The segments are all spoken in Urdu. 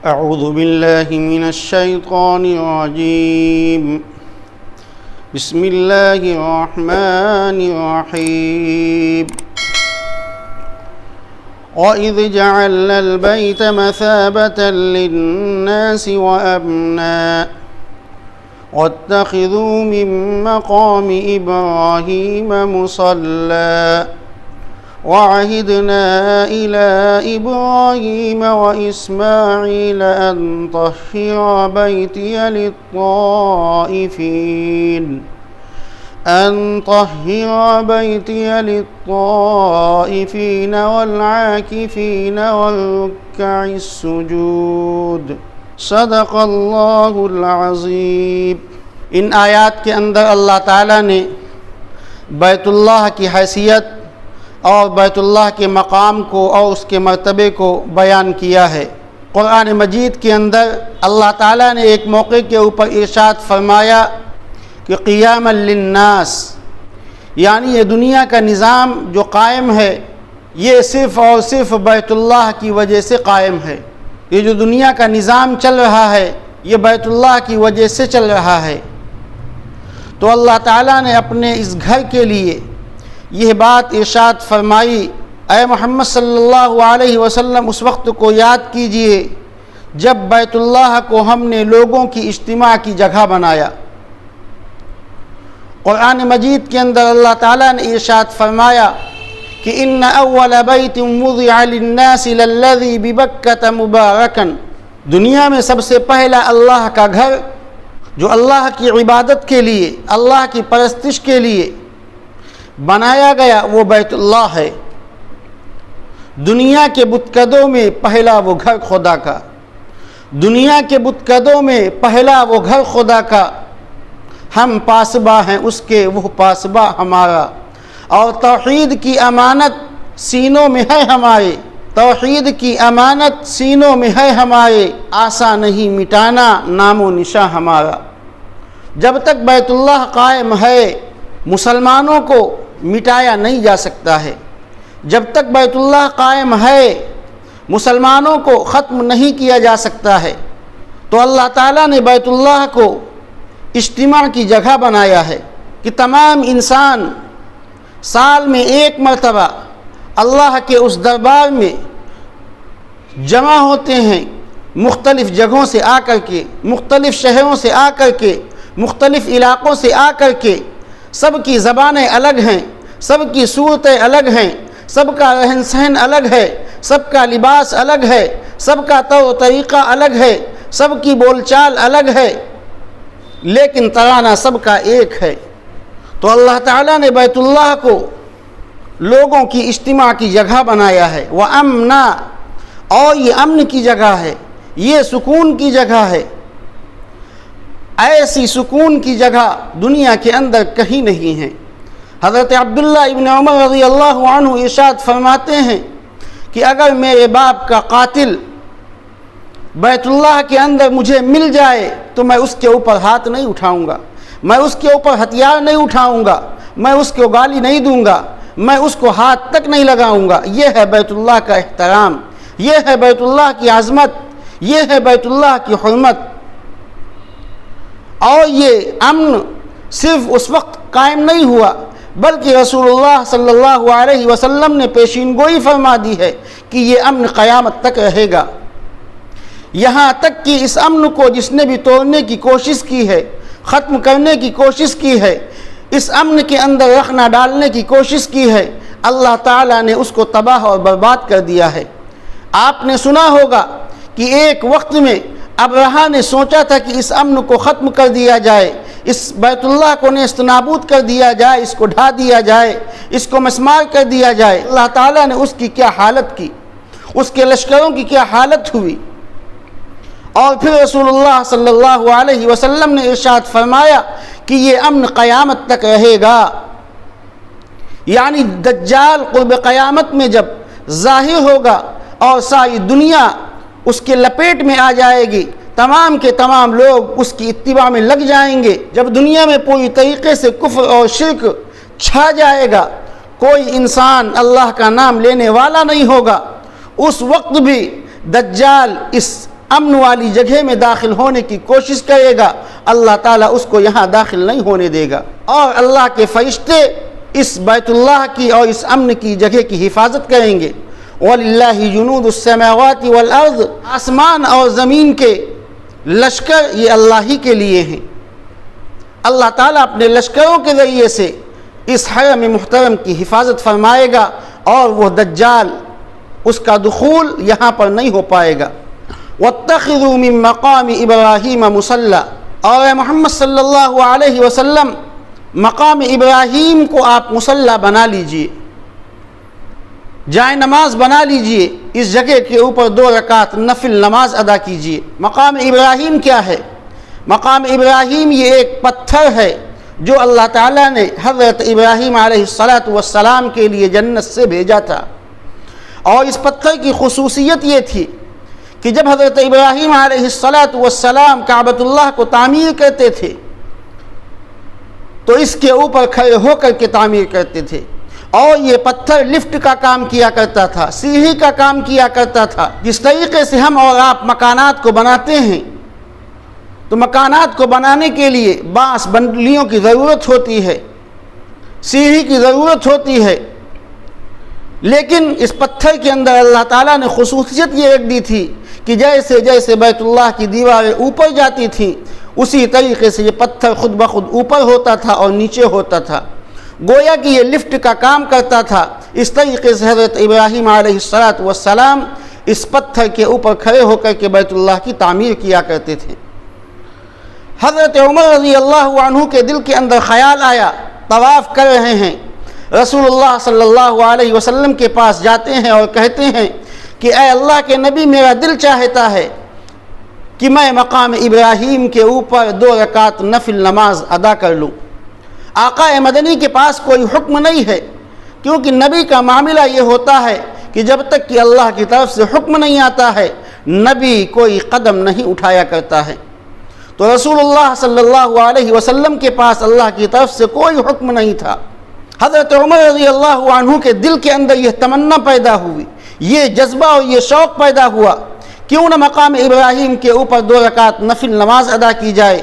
اعوذ باللہ من الشیطان الرجیم بسم اللہ الرحمن الرحیم وَإِذْ جَعَلْنَا الْبَيْتَ مَثَابَةً لِلنَّاسِ وَأَمْنًا وَاتَّخِذُوا مِن مَّقَامِ إِبْرَاهِيمَ مُصَلًّى وَعَهِدْنَا إِلَىٰ إِبْرَاهِيمَ وَإِسْمَاعِيلَ أَن طَهِّرَا بَيْتِيَ لِلطَّائِفِينَ وَالْعَاكِفِينَ وَالرُّكَّعِ السُّجُودِ صدق اللہ العظیم۔ ان آیات کے اندر اللہ تعالیٰ نے بیت اللہ کی حیثیت اور بیت اللہ کے مقام کو اور اس کے مرتبے کو بیان کیا ہے۔ قرآن مجید کے اندر اللہ تعالیٰ نے ایک موقع کے اوپر ارشاد فرمایا کہ قیاما للناس، یعنی یہ دنیا کا نظام جو قائم ہے یہ صرف اور صرف بیت اللہ کی وجہ سے قائم ہے۔ یہ جو دنیا کا نظام چل رہا ہے یہ بیت اللہ کی وجہ سے چل رہا ہے۔ تو اللہ تعالیٰ نے اپنے اس گھر کے لیے یہ بات ارشاد فرمائی، اے محمد صلی اللہ علیہ وسلم اس وقت کو یاد کیجئے جب بیت اللہ کو ہم نے لوگوں کی اجتماع کی جگہ بنایا۔ قرآن مجید کے اندر اللہ تعالیٰ نے ارشاد فرمایا کہ ان اول بیت وضع للناس للذی ببکۃ مبارکا، دنیا میں سب سے پہلا اللہ کا گھر جو اللہ کی عبادت کے لیے، اللہ کی پرستش کے لیے بنایا گیا وہ بیت اللہ ہے۔ دنیا کے بتکدوں میں پہلا وہ گھر خدا کا، دنیا کے بتکدوں میں پہلا وہ گھر خدا کا، ہم پاسباں ہیں اس کے وہ پاسباں ہمارا، اور توحید کی امانت سینوں میں ہے ہمارے، توحید کی امانت سینوں میں ہے ہمارے، آسان نہیں مٹانا نام و نشاں ہمارا۔ جب تک بیت اللہ قائم ہے مسلمانوں کو مٹایا نہیں جا سکتا ہے، جب تک بیت اللہ قائم ہے مسلمانوں کو ختم نہیں کیا جا سکتا ہے۔ تو اللہ تعالیٰ نے بیت اللہ کو اجتماع کی جگہ بنایا ہے کہ تمام انسان سال میں ایک مرتبہ اللہ کے اس دربار میں جمع ہوتے ہیں، مختلف جگہوں سے آ کر کے، مختلف شہروں سے آ کر کے، مختلف علاقوں سے آ کر کے، سب کی زبانیں الگ ہیں، سب کی صورتیں الگ ہیں، سب کا رہن سہن الگ ہے، سب کا لباس الگ ہے، سب کا طور و طریقہ الگ ہے، سب کی بول چال الگ ہے، لیکن ترانہ سب کا ایک ہے۔ تو اللہ تعالیٰ نے بیت اللہ کو لوگوں کی اجتماع کی جگہ بنایا ہے، وَأَمْنًا، اور یہ امن کی جگہ ہے، یہ سکون کی جگہ ہے۔ ایسی سکون کی جگہ دنیا کے اندر کہیں نہیں ہے۔ حضرت عبداللہ ابن عمر رضی اللہ عنہ ارشاد فرماتے ہیں کہ اگر میرے باپ کا قاتل بیت اللہ کے اندر مجھے مل جائے تو میں اس کے اوپر ہاتھ نہیں اٹھاؤں گا، میں اس کے اوپر ہتھیار نہیں اٹھاؤں گا، میں اس کو گالی نہیں دوں گا، میں اس کو ہاتھ تک نہیں لگاؤں گا۔ یہ ہے بیت اللہ کا احترام، یہ ہے بیت اللہ کی عظمت، یہ ہے بیت اللہ کی حرمت۔ اور یہ امن صرف اس وقت قائم نہیں ہوا بلکہ رسول اللہ صلی اللہ علیہ وسلم نے پیشین گوئی فرما دی ہے کہ یہ امن قیامت تک رہے گا، یہاں تک کہ اس امن کو جس نے بھی توڑنے کی کوشش کی ہے، ختم کرنے کی کوشش کی ہے، اس امن کے اندر رخنہ ڈالنے کی کوشش کی ہے، اللہ تعالیٰ نے اس کو تباہ اور برباد کر دیا ہے۔ آپ نے سنا ہوگا کہ ایک وقت میں ابرہہ نے سوچا تھا کہ اس امن کو ختم کر دیا جائے، اس بیت اللہ کو نیست نابود کر دیا جائے، اس کو ڈھا دیا جائے، اس کو مسمار کر دیا جائے۔ اللہ تعالیٰ نے اس کی کیا حالت کی، اس کے لشکروں کی کیا حالت ہوئی۔ اور پھر رسول اللہ صلی اللہ علیہ وسلم نے ارشاد فرمایا کہ یہ امن قیامت تک رہے گا، یعنی دجال قرب قیامت میں جب ظاہر ہوگا اور ساری دنیا اس کے لپیٹ میں آ جائے گی، تمام کے تمام لوگ اس کی اتباع میں لگ جائیں گے، جب دنیا میں پوری طریقے سے کفر اور شرک چھا جائے گا، کوئی انسان اللہ کا نام لینے والا نہیں ہوگا، اس وقت بھی دجال اس امن والی جگہ میں داخل ہونے کی کوشش کرے گا، اللہ تعالیٰ اس کو یہاں داخل نہیں ہونے دے گا، اور اللہ کے فرشتے اس بیت اللہ کی اور اس امن کی جگہ کی حفاظت کریں گے۔ وَلِلَّهِ جُنُودُ السَّمَاوَاتِ وَالْأَرْضِ، آسمان اور زمین کے لشکر یہ اللہ ہی کے لیے ہیں۔ اللہ تعالیٰ اپنے لشکروں کے ذریعے سے اس حرم محترم کی حفاظت فرمائے گا، اور وہ دجال اس کا دخول یہاں پر نہیں ہو پائے گا۔ وَاتَّخِذُوا مِن مَّقَامِ إِبْرَاهِيمَ مُصَلًّى، اور اے محمد صلی اللہ علیہ وسلم مقام ابراہیم کو آپ مصلی بنا لیجئے، جائے نماز بنا لیجئے، اس جگہ کے اوپر 2 رکعت نفل نماز ادا کیجئے۔ مقام ابراہیم کیا ہے؟ مقام ابراہیم یہ ایک پتھر ہے جو اللہ تعالیٰ نے حضرت ابراہیم علیہ السلام کے لیے جنت سے بھیجا تھا، اور اس پتھر کی خصوصیت یہ تھی کہ جب حضرت ابراہیم علیہ السلام کعبۃ اللہ کو تعمیر کرتے تھے تو اس کے اوپر کھڑے ہو کر کے تعمیر کرتے تھے، اور یہ پتھر لفٹ کا کام کیا کرتا تھا، سیڑھی کا کام کیا کرتا تھا۔ جس طریقے سے ہم اور آپ مکانات کو بناتے ہیں تو مکانات کو بنانے کے لیے بانس بنڈلیوں کی ضرورت ہوتی ہے، سیڑھی کی ضرورت ہوتی ہے، لیکن اس پتھر کے اندر اللہ تعالیٰ نے خصوصیت یہ رکھ دی تھی کہ جیسے جیسے بیت اللہ کی دیواریں اوپر جاتی تھیں اسی طریقے سے یہ پتھر خود بخود اوپر ہوتا تھا اور نیچے ہوتا تھا، گویا کہ یہ لفٹ کا کام کرتا تھا۔ اس طریقے سے حضرت ابراہیم علیہ السلام اس پتھر کے اوپر کھڑے ہو کر کے بیت اللہ کی تعمیر کیا کرتے تھے۔ حضرت عمر رضی اللہ عنہ کے دل کے اندر خیال آیا، طواف کر رہے ہیں، رسول اللہ صلی اللہ علیہ وسلم کے پاس جاتے ہیں اور کہتے ہیں کہ اے اللہ کے نبی، میرا دل چاہتا ہے کہ میں مقام ابراہیم کے اوپر 2 رکعت نفل نماز ادا کر لوں۔ آقا مدنی کے پاس کوئی حکم نہیں ہے، کیونکہ نبی کا معاملہ یہ ہوتا ہے کہ جب تک کہ اللہ کی طرف سے حکم نہیں آتا ہے نبی کوئی قدم نہیں اٹھایا کرتا ہے۔ تو رسول اللہ صلی اللہ علیہ وسلم کے پاس اللہ کی طرف سے کوئی حکم نہیں تھا۔ حضرت عمر رضی اللہ عنہ کے دل کے اندر یہ تمنا پیدا ہوئی، یہ جذبہ اور یہ شوق پیدا ہوا، کیوں نہ مقام ابراہیم کے اوپر 2 رکعت نفل نماز ادا کی جائے۔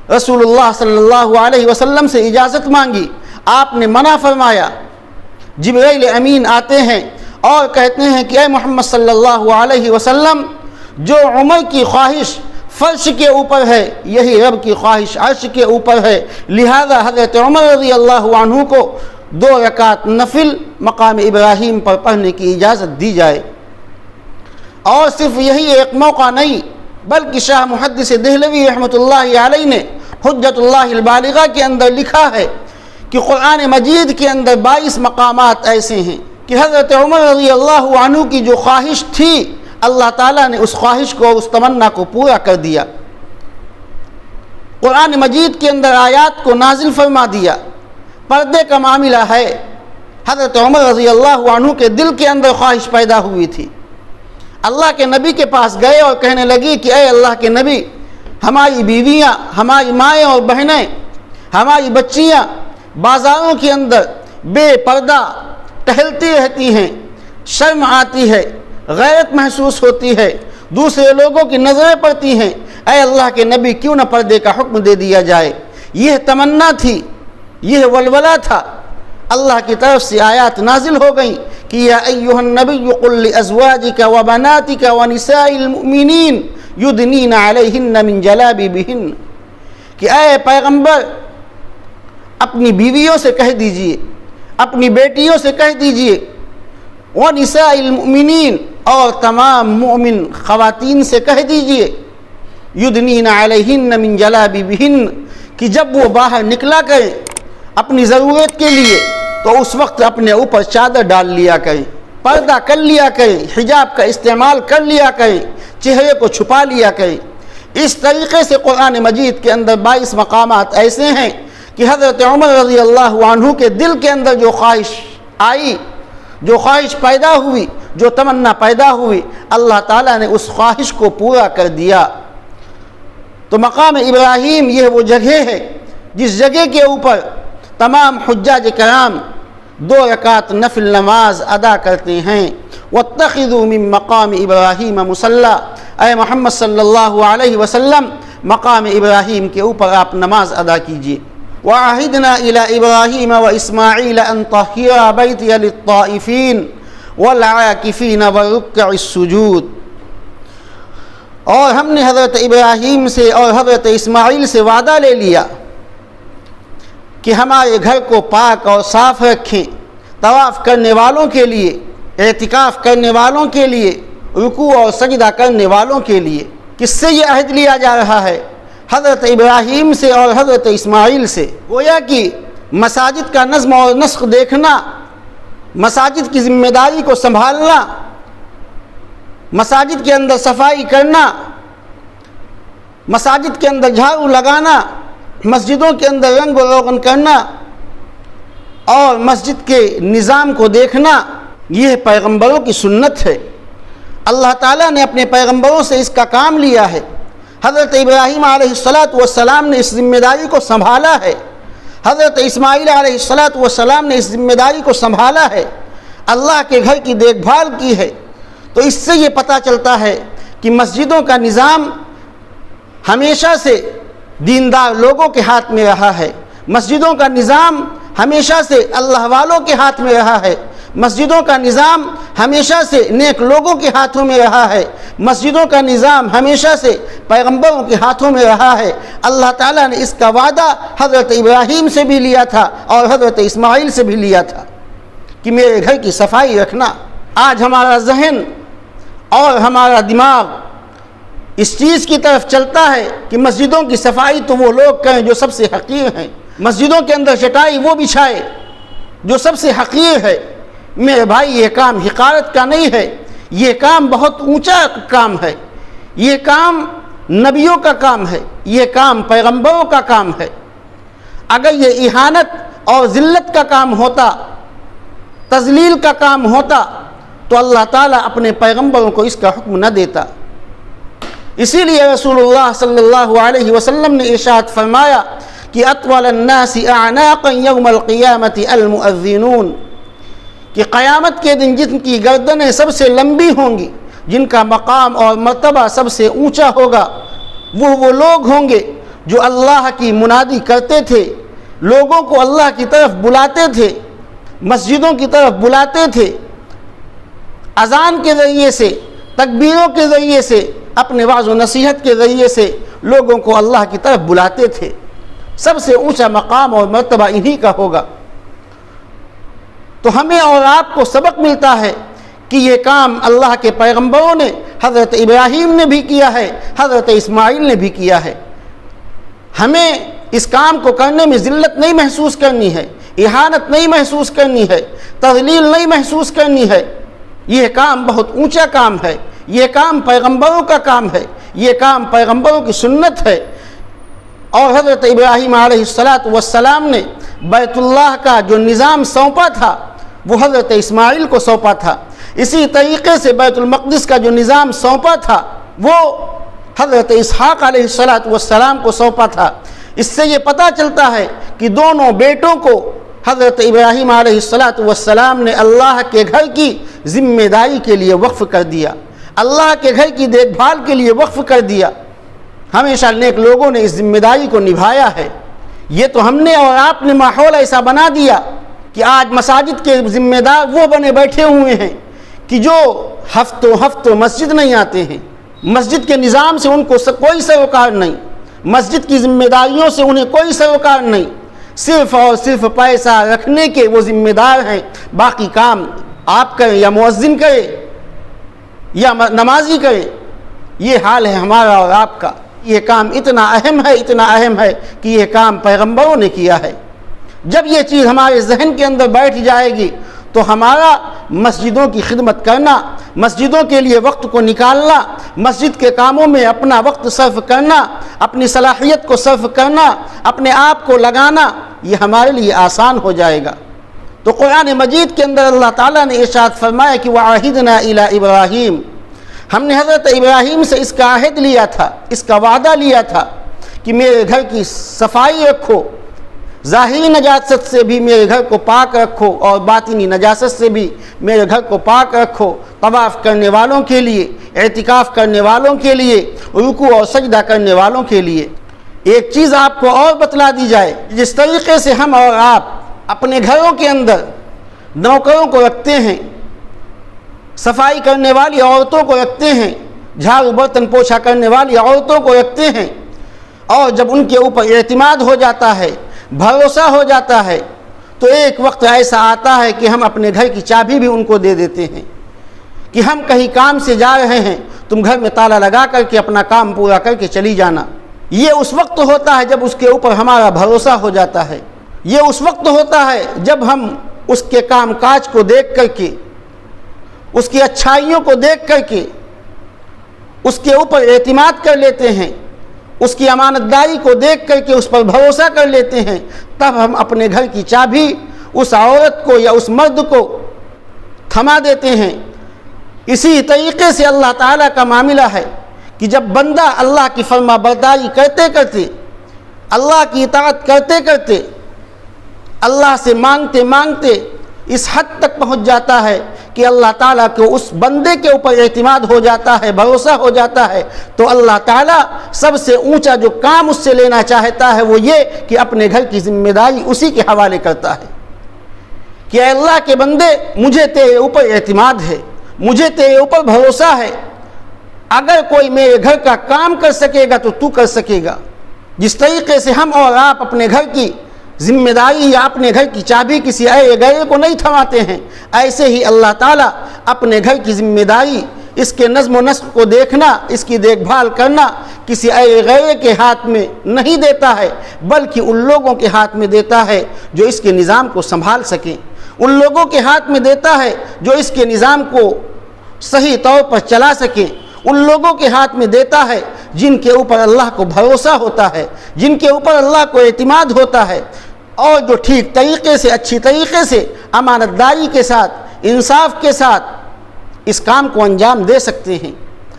رسول اللہ صلی اللہ علیہ وسلم سے اجازت مانگی، آپ نے منع فرمایا۔ جبرائیل امین آتے ہیں اور کہتے ہیں کہ اے محمد صلی اللہ علیہ وسلم، جو عمر کی خواہش فرش کے اوپر ہے یہی رب کی خواہش عرش کے اوپر ہے، لہذا حضرت عمر رضی اللہ عنہ کو 2 رکعت نفل مقام ابراہیم پر پڑھنے کی اجازت دی جائے۔ اور صرف یہی ایک موقع نہیں، بلکہ شاہ محدث دہلوی رحمۃ اللہ علیہ نے حجت اللہ البالغہ کے اندر لکھا ہے کہ قرآن مجید کے اندر 22 مقامات ایسے ہیں کہ حضرت عمر رضی اللہ عنہ کی جو خواہش تھی اللہ تعالیٰ نے اس خواہش کو، اس تمنا کو پورا کر دیا۔ قرآن مجید کے اندر آیات کو نازل فرما دیا۔ پردے کا معاملہ ہے، حضرت عمر رضی اللہ عنہ کے دل کے اندر خواہش پیدا ہوئی تھی، اللہ کے نبی کے پاس گئے اور کہنے لگی کہ اے اللہ کے نبی، ہماری بیویاں، ہماری مائیں اور بہنیں، ہماری بچیاں بازاروں کے اندر بے پردہ ٹہلتی رہتی ہیں، شرم آتی ہے، غیرت محسوس ہوتی ہے، دوسرے لوگوں کی نظریں پڑتی ہیں، اے اللہ کے نبی کیوں نہ پردے کا حکم دے دیا جائے۔ یہ تمنا تھی، یہ ولولہ تھا۔ اللہ کی طرف سے آیات نازل ہو گئیں کہ یا ایھا النبی قل لازواجک وبناتک ونساء المؤمنین یدنین علیہن من جلابیبہن، کہ اے پیغمبر اپنی بیویوں سے کہہ دیجئے، اپنی بیٹیوں سے کہہ دیجئے، ونساء المؤمنین، اور تمام مومن خواتین سے کہہ دیجئے، یدنین علیہن من جلابیبہن، کہ جب وہ باہر نکلا کریں اپنی ضرورت کے لیے تو اس وقت اپنے اوپر چادر ڈال لیا کریں، پردہ کر لیا کریں، حجاب کا استعمال کر لیا کریں، چہرے کو چھپا لیا کریں۔ اس طریقے سے قرآن مجید کے اندر 22 مقامات ایسے ہیں کہ حضرت عمر رضی اللہ عنہ کے دل کے اندر جو خواہش آئی، جو خواہش پیدا ہوئی، جو تمنا پیدا ہوئی، اللہ تعالیٰ نے اس خواہش کو پورا کر دیا۔ تو مقام ابراہیم یہ وہ جگہ ہے جس جگہ کے اوپر تمام حجاج کرام 2 رکعت نفل نماز ادا کرتے ہیں۔ واتخذوا من مقام ابراہیم مصلی، اے محمد صلی اللہ علیہ وسلم مقام ابراہیم کے اوپر آپ نماز ادا کیجیے۔ وَعَهِدْنَا إِلَىٰ إِبْرَاهِيمَ وَإِسْمَاعِيلَ أَن طَهِّرَا بَيْتِيَ لِلطَّائِفِينَ وَالْعَاكِفِينَ وَالرُّكَّعِ السُّجُودِ۔ اور ہم نے حضرت ابراہیم سے اور حضرت اسماعیل سے وعدہ لے لیا کہ ہمارے گھر کو پاک اور صاف رکھیں، طواف کرنے والوں کے لیے، اعتکاف کرنے والوں کے لیے، رکوع اور سجدہ کرنے والوں کے لیے۔ کس سے یہ عہد لیا جا رہا ہے؟ حضرت ابراہیم سے اور حضرت اسماعیل سے۔ گویا کہ مساجد کا نظم اور نسق دیکھنا، مساجد کی ذمہ داری کو سنبھالنا، مساجد کے اندر صفائی کرنا، مساجد کے اندر جھاڑو لگانا، مسجدوں کے اندر رنگ و روغن کرنا اور مسجد کے نظام کو دیکھنا، یہ پیغمبروں کی سنت ہے۔ اللہ تعالیٰ نے اپنے پیغمبروں سے اس کا کام لیا ہے۔ حضرت ابراہیم علیہ السلام نے اس ذمہ داری کو سنبھالا ہے، حضرت اسماعیل علیہ السلام نے اس ذمہ داری کو سنبھالا ہے، اللہ کے گھر کی دیکھ بھال کی ہے۔ تو اس سے یہ پتہ چلتا ہے کہ مسجدوں کا نظام ہمیشہ سے دیندار لوگوں کے ہاتھ میں رہا ہے، مسجدوں کا نظام ہمیشہ سے اللہ والوں کے ہاتھ میں رہا ہے، مسجدوں کا نظام ہمیشہ سے نیک لوگوں کے ہاتھوں میں رہا ہے، مسجدوں کا نظام ہمیشہ سے پیغمبروں کے ہاتھوں میں رہا ہے۔ اللہ تعالیٰ نے اس کا وعدہ حضرت ابراہیم سے بھی لیا تھا اور حضرت اسماعیل سے بھی لیا تھا کہ میرے گھر کی صفائی رکھنا۔ آج ہمارا ذہن اور ہمارا دماغ اس چیز کی طرف چلتا ہے کہ مسجدوں کی صفائی تو وہ لوگ کریں جو سب سے حقیر ہیں، مسجدوں کے اندر چٹائی وہ بچھائے جو سب سے حقیر ہے۔ میرے بھائی، یہ کام حقارت کا نہیں ہے، یہ کام بہت اونچا کام ہے، یہ کام نبیوں کا کام ہے، یہ کام پیغمبروں کا کام ہے۔ اگر یہ اہانت اور ذلت کا کام ہوتا، تذلیل کا کام ہوتا، تو اللہ تعالیٰ اپنے پیغمبروں کو اس کا حکم نہ دیتا۔ اسی لیے رسول اللہ صلی اللہ علیہ وسلم نے ارشاد فرمایا کہ اطول الناس اعناقا یوم القیامت المؤذنون، کہ قیامت کے دن جن کی گردنیں سب سے لمبی ہوں گی، جن کا مقام اور مرتبہ سب سے اونچا ہوگا، وہ لوگ ہوں گے جو اللہ کی منادی کرتے تھے، لوگوں کو اللہ کی طرف بلاتے تھے، مسجدوں کی طرف بلاتے تھے، اذان کے ذریعے سے، تکبیروں کے ذریعے سے، اپنے وعظ و نصیحت کے ذریعے سے لوگوں کو اللہ کی طرف بلاتے تھے۔ سب سے اونچا مقام اور مرتبہ انہی کا ہوگا۔ تو ہمیں اور آپ کو سبق ملتا ہے کہ یہ کام اللہ کے پیغمبروں نے، حضرت ابراہیم نے بھی کیا ہے، حضرت اسماعیل نے بھی کیا ہے۔ ہمیں اس کام کو کرنے میں ذلت نہیں محسوس کرنی ہے، اہانت نہیں محسوس کرنی ہے، تذلیل نہیں محسوس کرنی ہے۔ یہ کام بہت اونچا کام ہے، یہ کام پیغمبروں کا کام ہے، یہ کام پیغمبروں کی سنت ہے۔ اور حضرت ابراہیم علیہ السلام نے بیت اللہ کا جو نظام سونپا تھا وہ حضرت اسماعیل کو سونپا تھا۔ اسی طریقے سے بیت المقدس کا جو نظام سونپا تھا وہ حضرت اسحاق علیہ السلام کو سونپا تھا۔ اس سے یہ پتہ چلتا ہے کہ دونوں بیٹوں کو حضرت ابراہیم علیہ السلام نے اللہ کے گھر کی ذمہ داری کے لیے وقف کر دیا، اللہ کے گھر کی دیکھ بھال کے لیے وقف کر دیا۔ ہمیشہ نیک لوگوں نے اس ذمہ داری کو نبھایا ہے۔ یہ تو ہم نے اور آپ نے ماحول ایسا بنا دیا کہ آج مساجد کے ذمہ دار وہ بنے بیٹھے ہوئے ہیں کہ جو ہفتوں مسجد نہیں آتے ہیں، مسجد کے نظام سے ان کو کوئی سروکار نہیں، مسجد کی ذمہ داریوں سے انہیں کوئی سروکار نہیں، صرف اور صرف پیسہ رکھنے کے وہ ذمہ دار ہیں۔ باقی کام آپ کریں یا مؤذن کرے یا نمازی کرے، یہ حال ہے ہمارا اور آپ کا۔ یہ کام اتنا اہم ہے کہ یہ کام پیغمبروں نے کیا ہے۔ جب یہ چیز ہمارے ذہن کے اندر بیٹھ جائے گی تو ہمارا مسجدوں کی خدمت کرنا، مسجدوں کے لیے وقت کو نکالنا، مسجد کے کاموں میں اپنا وقت صرف کرنا، اپنی صلاحیت کو صرف کرنا، اپنے آپ کو لگانا، یہ ہمارے لیے آسان ہو جائے گا۔ تو قرآن مجید کے اندر اللہ تعالیٰ نے ارشاد فرمایا کہ وَعَهِدْنَا إِلَىٰ إِبْرَاهِيمَ، ہم نے حضرت ابراہیم سے اس کا عہد لیا تھا، اس کا وعدہ لیا تھا کہ میرے گھر کی صفائی رکھو، ظاہری نجاست سے بھی میرے گھر کو پاک رکھو اور باطنی نجاست سے بھی میرے گھر کو پاک رکھو۔ طواف کرنے والوں کے لیے، اعتکاف کرنے والوں کے لیے، رکوع اور سجدہ کرنے والوں کے لیے۔ ایک چیز آپ کو اور بتلا دی جائے، جس طریقے سے ہم اور آپ اپنے گھروں کے اندر نوکروں کو رکھتے ہیں، صفائی کرنے والی عورتوں کو رکھتے ہیں، جھاڑو برتن پوچھا کرنے والی عورتوں کو رکھتے ہیں، اور جب ان کے اوپر اعتماد ہو جاتا ہے، بھروسہ ہو جاتا ہے، تو ایک وقت ایسا آتا ہے کہ ہم اپنے گھر کی چابی بھی ان کو دے دیتے ہیں کہ ہم کہیں کام سے جا رہے ہیں، تم گھر میں تالا لگا کر کے اپنا کام پورا کر کے چلی جانا۔ یہ اس وقت ہوتا ہے جب اس کے اوپر ہمارا بھروسہ ہو جاتا ہے، یہ اس وقت ہوتا ہے جب ہم اس کے کام کاج کو دیکھ کر کے، اس کی اچھائیوں کو دیکھ کر کے اس کے اوپر اعتماد کر لیتے ہیں، اس کی امانت داری کو دیکھ کر کے اس پر بھروسہ کر لیتے ہیں، تب ہم اپنے گھر کی چابی اس عورت کو یا اس مرد کو تھما دیتے ہیں۔ اسی طریقے سے اللہ تعالیٰ کا معاملہ ہے کہ جب بندہ اللہ کی فرما برداری کرتے کرتے، اللہ کی اطاعت کرتے کرتے، اللہ سے مانگتے مانگتے اس حد تک پہنچ جاتا ہے کہ اللہ تعالیٰ کو اس بندے کے اوپر اعتماد ہو جاتا ہے، بھروسہ ہو جاتا ہے، تو اللہ تعالیٰ سب سے اونچا جو کام اس سے لینا چاہتا ہے وہ یہ کہ اپنے گھر کی ذمہ داری اسی کے حوالے کرتا ہے کہ اے اللہ کے بندے، مجھے تیرے اوپر اعتماد ہے، مجھے تیرے اوپر بھروسہ ہے، اگر کوئی میرے گھر کا کام کر سکے گا تو تو کر سکے گا۔ جس طریقے سے ہم اور آپ اپنے گھر کی ذمہ داری یا اپنے گھر کی چابی کسی ایے غیر کو نہیں تھماتے ہیں، ایسے ہی اللہ تعالیٰ اپنے گھر کی ذمہ داری، اس کے نظم و نسق کو دیکھنا، اس کی دیکھ بھال کرنا کسی ایے غیر کے ہاتھ میں نہیں دیتا ہے، بلکہ ان لوگوں کے ہاتھ میں دیتا ہے جو اس کے نظام کو سنبھال سکیں، ان لوگوں کے ہاتھ میں دیتا ہے جو اس کے نظام کو صحیح طور پر چلا سکیں، ان لوگوں کے ہاتھ میں دیتا ہے جن کے اوپر اللہ کو بھروسہ ہوتا ہے، جن کے اوپر اللہ کو اعتماد ہوتا ہے، اور جو ٹھیک طریقے سے، اچھی طریقے سے، امانت داری کے ساتھ، انصاف کے ساتھ اس کام کو انجام دے سکتے ہیں۔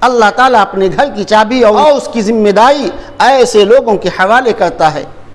اللہ تعالیٰ اپنے گھر کی چابی اور اس کی ذمہ داری ایسے لوگوں کے حوالے کرتا ہے۔